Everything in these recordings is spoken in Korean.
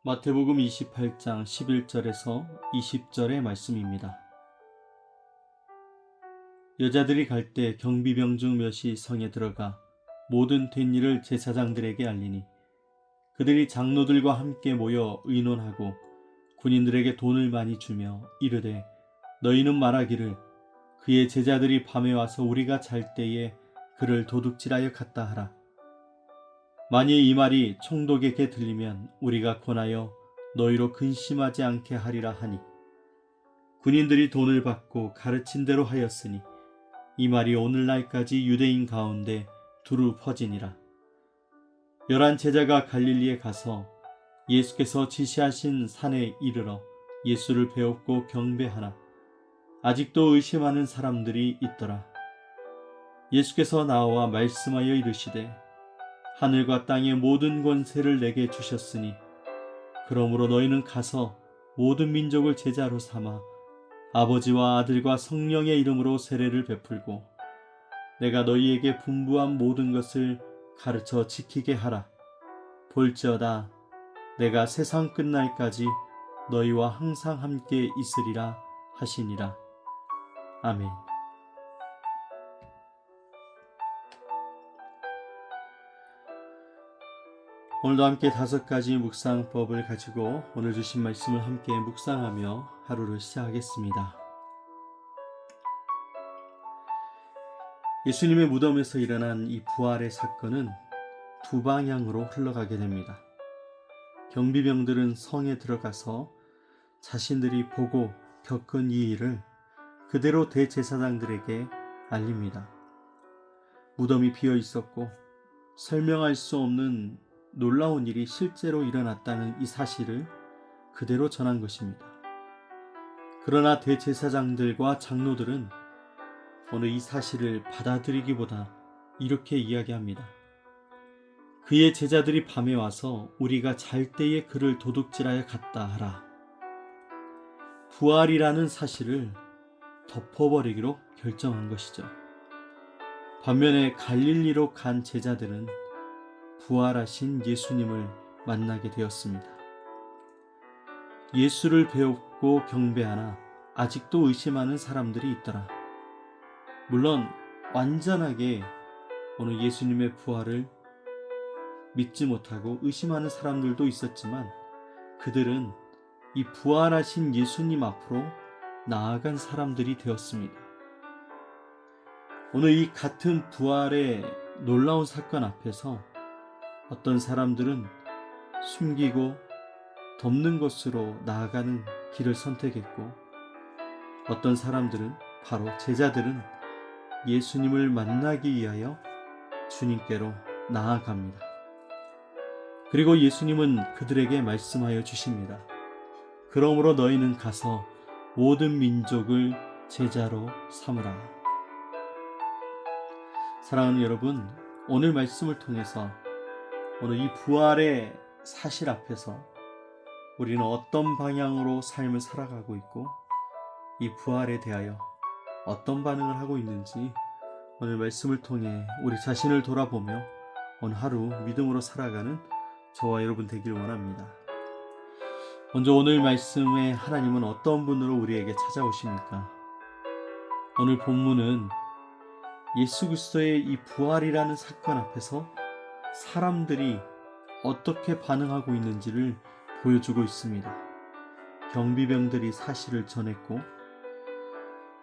마태복음 28장 11절에서 20절의 말씀입니다. 여자들이 갈 때 경비병 중 몇이 성에 들어가 모든 된 일을 제사장들에게 알리니 그들이 장로들과 함께 모여 의논하고 군인들에게 돈을 많이 주며 이르되 너희는 말하기를 그의 제자들이 밤에 와서 우리가 잘 때에 그를 도둑질하여 갔다 하라. 만일 이 말이 총독에게 들리면 우리가 권하여 너희로 근심하지 않게 하리라 하니 군인들이 돈을 받고 가르친 대로 하였으니 이 말이 오늘날까지 유대인 가운데 두루 퍼지니라. 11 제자가 갈릴리에 가서 예수께서 지시하신 산에 이르러 예수를 배웠고 경배하나 아직도 의심하는 사람들이 있더라. 예수께서 나와 말씀하여 이르시되 하늘과 땅의 모든 권세를 내게 주셨으니 그러므로 너희는 가서 모든 민족을 제자로 삼아 아버지와 아들과 성령의 이름으로 세례를 베풀고 내가 너희에게 분부한 모든 것을 가르쳐 지키게 하라. 볼지어다 내가 세상 끝날까지 너희와 항상 함께 있으리라 하시니라. 아멘. 오늘도 함께 5가지 묵상법을 가지고 오늘 주신 말씀을 함께 묵상하며 하루를 시작하겠습니다. 예수님의 무덤에서 일어난 이 부활의 사건은 두 방향으로 흘러가게 됩니다. 경비병들은 성에 들어가서 자신들이 보고 겪은 이 일을 그대로 대제사장들에게 알립니다. 무덤이 비어 있었고 설명할 수 없는 놀라운 일이 실제로 일어났다는 이 사실을 그대로 전한 것입니다. 그러나 대제사장들과 장로들은 오늘 이 사실을 받아들이기보다 이렇게 이야기합니다. 그의 제자들이 밤에 와서 우리가 잘 때에 그를 도둑질하여 갔다 하라. 부활이라는 사실을 덮어버리기로 결정한 것이죠. 반면에 갈릴리로 간 제자들은 부활하신 예수님을 만나게 되었습니다. 예수를 배웠고 경배하나 아직도 의심하는 사람들이 있더라. 물론 완전하게 오늘 예수님의 부활을 믿지 못하고 의심하는 사람들도 있었지만 그들은 이 부활하신 예수님 앞으로 나아간 사람들이 되었습니다. 오늘 이 같은 부활의 놀라운 사건 앞에서 어떤 사람들은 숨기고 덮는 것으로 나아가는 길을 선택했고 어떤 사람들은 바로 제자들은 예수님을 만나기 위하여 주님께로 나아갑니다. 그리고 예수님은 그들에게 말씀하여 주십니다. 그러므로 너희는 가서 모든 민족을 제자로 삼으라. 사랑하는 여러분, 오늘 말씀을 통해서 오늘 이 부활의 사실 앞에서 우리는 어떤 방향으로 삶을 살아가고 있고 이 부활에 대하여 어떤 반응을 하고 있는지 오늘 말씀을 통해 우리 자신을 돌아보며 오늘 하루 믿음으로 살아가는 저와 여러분 되길 원합니다. 먼저 오늘 말씀에 하나님은 어떤 분으로 우리에게 찾아오십니까? 오늘 본문은 예수 그리스도의 이 부활이라는 사건 앞에서 사람들이 어떻게 반응하고 있는지를 보여주고 있습니다. 경비병들이 사실을 전했고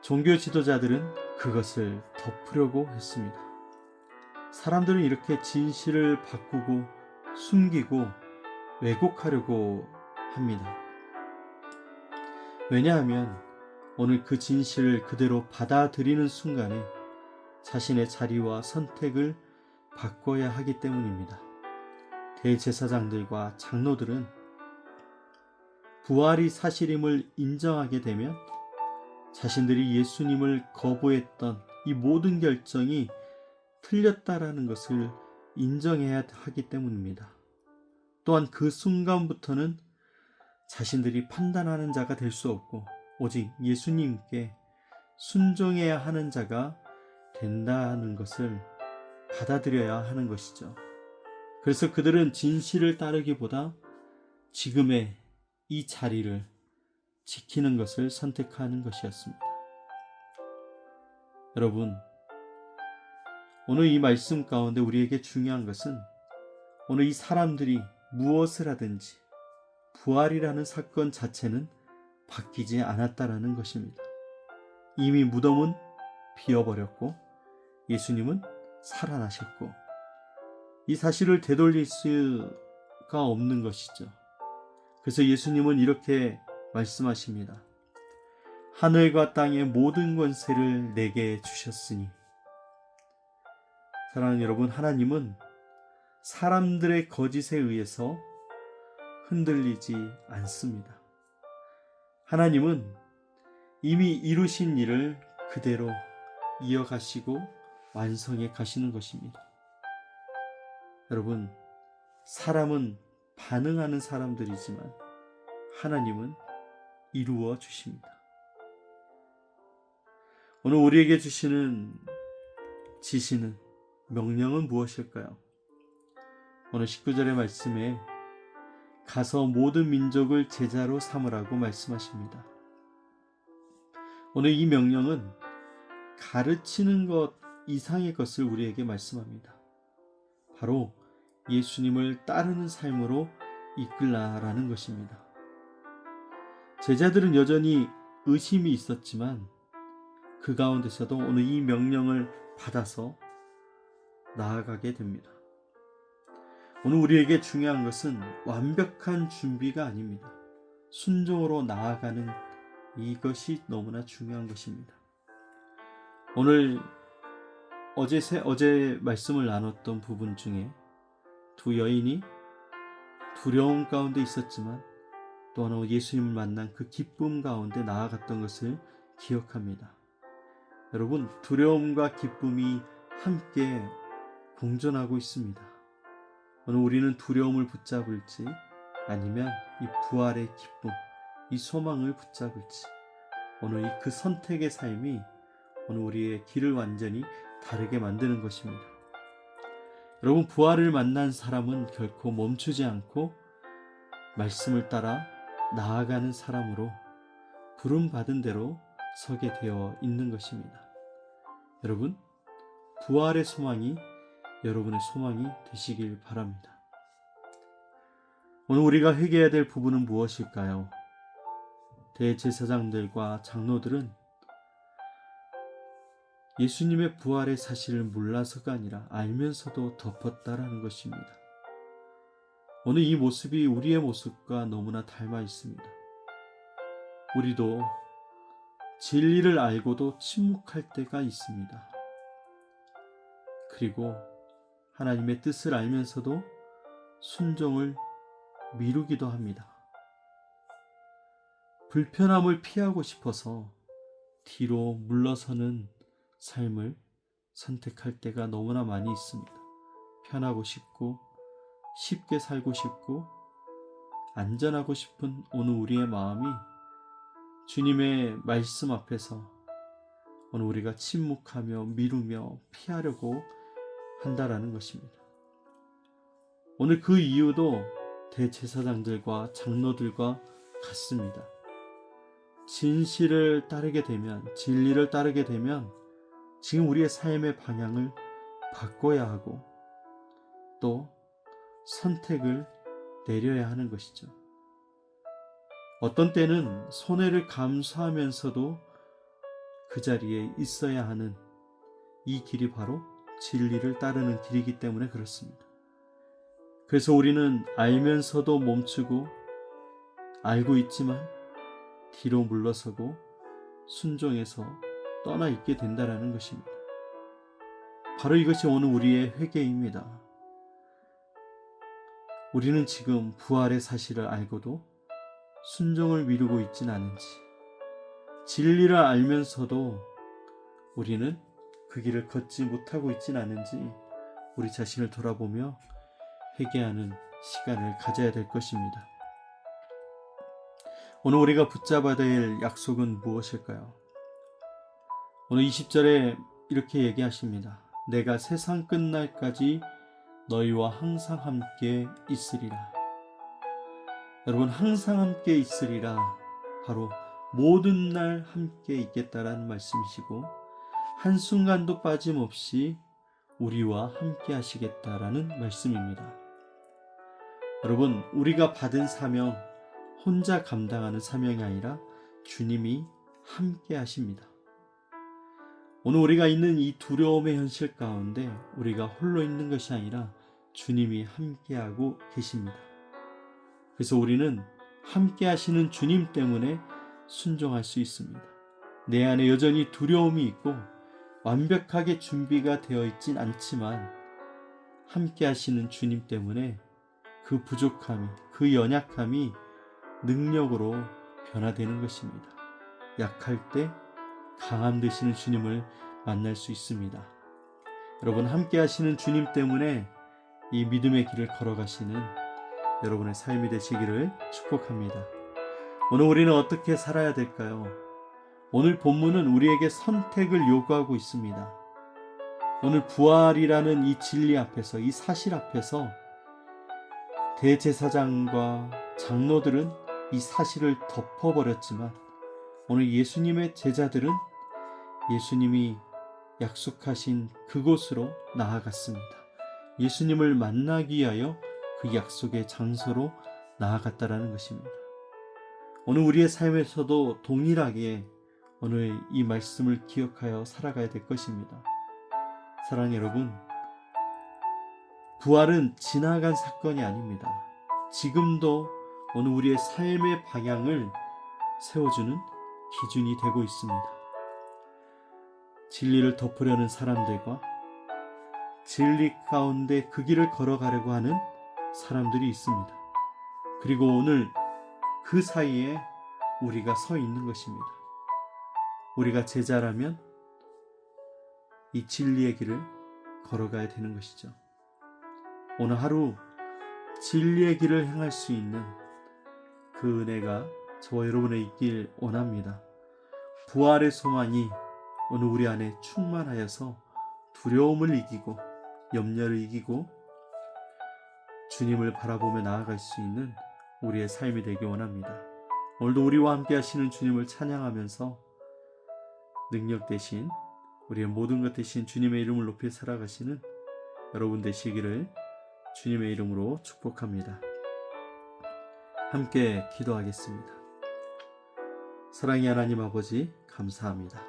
종교 지도자들은 그것을 덮으려고 했습니다. 사람들은 이렇게 진실을 바꾸고 숨기고 왜곡하려고 합니다. 왜냐하면 오늘 그 진실을 그대로 받아들이는 순간에 자신의 자리와 선택을 바꿔야 하기 때문입니다. 대제사장들과 장로들은 부활이 사실임을 인정하게 되면 자신들이 예수님을 거부했던 이 모든 결정이 틀렸다라는 것을 인정해야 하기 때문입니다. 또한 그 순간부터는 자신들이 판단하는 자가 될 수 없고 오직 예수님께 순종해야 하는 자가 된다는 것을 받아들여야 하는 것이죠. 그래서 그들은 진실을 따르기보다 지금의 이 자리를 지키는 것을 선택하는 것이었습니다. 여러분, 오늘 이 말씀 가운데 우리에게 중요한 것은 오늘 이 사람들이 무엇을 하든지 부활이라는 사건 자체는 바뀌지 않았다라는 것입니다. 이미 무덤은 비어버렸고 예수님은 살아나셨고 이 사실을 되돌릴 수가 없는 것이죠. 그래서 예수님은 이렇게 말씀하십니다. 하늘과 땅의 모든 권세를 내게 주셨으니. 사랑하는 여러분, 하나님은 사람들의 거짓에 의해서 흔들리지 않습니다. 하나님은 이미 이루신 일을 그대로 이어가시고 완성해 가시는 것입니다. 여러분, 사람은 반응하는 사람들이지만 하나님은 이루어 주십니다. 오늘 우리에게 주시는 지시는, 명령은 무엇일까요? 오늘 19절의 말씀에 가서 모든 민족을 제자로 삼으라고 말씀하십니다. 오늘 이 명령은 가르치는 것 이상의 것을 우리에게 말씀합니다. 바로 예수님을 따르는 삶으로 이끌라라는 것입니다. 제자들은 여전히 의심이 있었지만 그 가운데서도 오늘 이 명령을 받아서 나아가게 됩니다. 오늘 우리에게 중요한 것은 완벽한 준비가 아닙니다. 순종으로 나아가는 이것이 너무나 중요한 것입니다. 오늘 어제 말씀을 나눴던 부분 중에 두 여인이 두려움 가운데 있었지만 또 하나 예수님을 만난 그 기쁨 가운데 나아갔던 것을 기억합니다. 여러분, 두려움과 기쁨이 함께 공존하고 있습니다. 오늘 우리는 두려움을 붙잡을지 아니면 이 부활의 기쁨, 이 소망을 붙잡을지, 오늘 그 선택의 삶이 오늘 우리의 길을 완전히 다르게 만드는 것입니다. 여러분, 부활을 만난 사람은 결코 멈추지 않고 말씀을 따라 나아가는 사람으로 부름받은 대로 서게 되어 있는 것입니다. 여러분, 부활의 소망이 여러분의 소망이 되시길 바랍니다. 오늘 우리가 회개해야 될 부분은 무엇일까요? 대제사장들과 장로들은 예수님의 부활의 사실을 몰라서가 아니라 알면서도 덮었다라는 것입니다. 오늘 이 모습이 우리의 모습과 너무나 닮아 있습니다. 우리도 진리를 알고도 침묵할 때가 있습니다. 그리고 하나님의 뜻을 알면서도 순종을 미루기도 합니다. 불편함을 피하고 싶어서 뒤로 물러서는 삶을 선택할 때가 너무나 많이 있습니다. 편하고 싶고 쉽게 살고 싶고 안전하고 싶은 오늘 우리의 마음이 주님의 말씀 앞에서 오늘 우리가 침묵하며 미루며 피하려고 한다라는 것입니다. 오늘 그 이유도 대제사장들과 장로들과 같습니다. 진실을 따르게 되면, 진리를 따르게 되면 지금 우리의 삶의 방향을 바꿔야 하고 또 선택을 내려야 하는 것이죠. 어떤 때는 손해를 감수하면서도 그 자리에 있어야 하는 이 길이 바로 진리를 따르는 길이기 때문에 그렇습니다. 그래서 우리는 알면서도 멈추고 알고 있지만 뒤로 물러서고 순종해서 떠나 있게 된다라는 것입니다. 바로 이것이 오늘 우리의 회개입니다. 우리는 지금 부활의 사실을 알고도 순종을 미루고 있진 않은지, 진리를 알면서도 우리는 그 길을 걷지 못하고 있진 않은지 우리 자신을 돌아보며 회개하는 시간을 가져야 될 것입니다. 오늘 우리가 붙잡아야 될 약속은 무엇일까요? 오늘 20절에 이렇게 얘기하십니다. 내가 세상 끝날까지 너희와 항상 함께 있으리라. 여러분 항상 함께 있으리라, 바로 모든 날 함께 있겠다라는 말씀이시고 한순간도 빠짐없이 우리와 함께 하시겠다라는 말씀입니다. 여러분, 우리가 받은 사명, 혼자 감당하는 사명이 아니라 주님이 함께 하십니다. 오늘 우리가 있는 이 두려움의 현실 가운데 우리가 홀로 있는 것이 아니라 주님이 함께하고 계십니다. 그래서 우리는 함께 하시는 주님 때문에 순종할 수 있습니다. 내 안에 여전히 두려움이 있고 완벽하게 준비가 되어 있진 않지만 함께 하시는 주님 때문에 그 부족함이, 그 연약함이 능력으로 변화되는 것입니다. 약할 때 강함 되시는 주님을 만날 수 있습니다. 여러분, 함께 하시는 주님 때문에 이 믿음의 길을 걸어가시는 여러분의 삶이 되시기를 축복합니다. 오늘 우리는 어떻게 살아야 될까요? 오늘 본문은 우리에게 선택을 요구하고 있습니다. 오늘 부활이라는 이 진리 앞에서, 이 사실 앞에서 대제사장과 장로들은 이 사실을 덮어버렸지만 오늘 예수님의 제자들은 예수님이 약속하신 그곳으로 나아갔습니다. 예수님을 만나기 위하여 그 약속의 장소로 나아갔다라는 것입니다. 오늘 우리의 삶에서도 동일하게 오늘 이 말씀을 기억하여 살아가야 될 것입니다. 사랑하는 여러분, 부활은 지나간 사건이 아닙니다. 지금도 오늘 우리의 삶의 방향을 세워주는 기준이 되고 있습니다. 진리를 덮으려는 사람들과 진리 가운데 그 길을 걸어가려고 하는 사람들이 있습니다. 그리고 오늘 그 사이에 우리가 서 있는 것입니다. 우리가 제자라면 이 진리의 길을 걸어가야 되는 것이죠. 오늘 하루 진리의 길을 행할 수 있는 그 은혜가 저와 여러분의 있길 원합니다. 부활의 소망이 오늘 우리 안에 충만하여서 두려움을 이기고 염려를 이기고 주님을 바라보며 나아갈 수 있는 우리의 삶이 되길 원합니다. 오늘도 우리와 함께 하시는 주님을 찬양하면서 능력 대신 우리의 모든 것 대신 주님의 이름을 높이 살아가시는 여러분 되시기를 주님의 이름으로 축복합니다. 함께 기도하겠습니다. 사랑의 하나님 아버지, 감사합니다.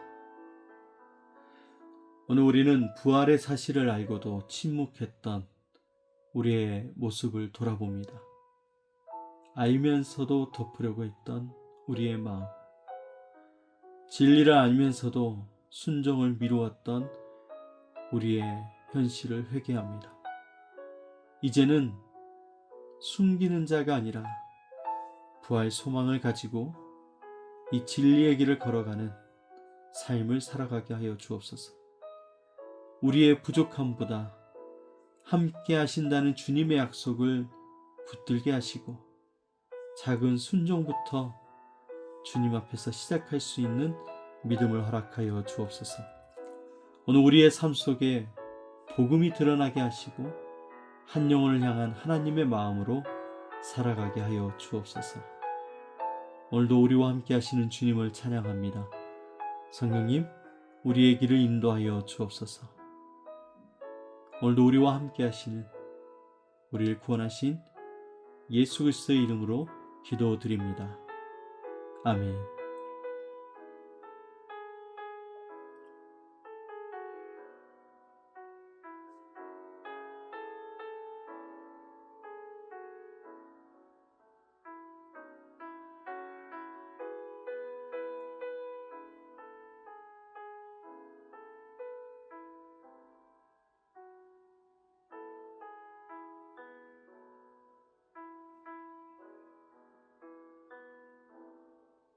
오늘 우리는 부활의 사실을 알고도 침묵했던 우리의 모습을 돌아봅니다. 알면서도 덮으려고 했던 우리의 마음, 진리를 알면서도 순종을 미루었던 우리의 현실을 회개합니다. 이제는 숨기는 자가 아니라 부활 소망을 가지고 이 진리의 길을 걸어가는 삶을 살아가게 하여 주옵소서. 우리의 부족함보다 함께 하신다는 주님의 약속을 붙들게 하시고 작은 순종부터 주님 앞에서 시작할 수 있는 믿음을 허락하여 주옵소서. 오늘 우리의 삶 속에 복음이 드러나게 하시고 한 영혼을 향한 하나님의 마음으로 살아가게 하여 주옵소서. 오늘도 우리와 함께 하시는 주님을 찬양합니다. 성령님, 우리의 길을 인도하여 주옵소서. 오늘도 우리와 함께 하시는 우리를 구원하신 예수 그리스도의 이름으로 기도드립니다. 아멘.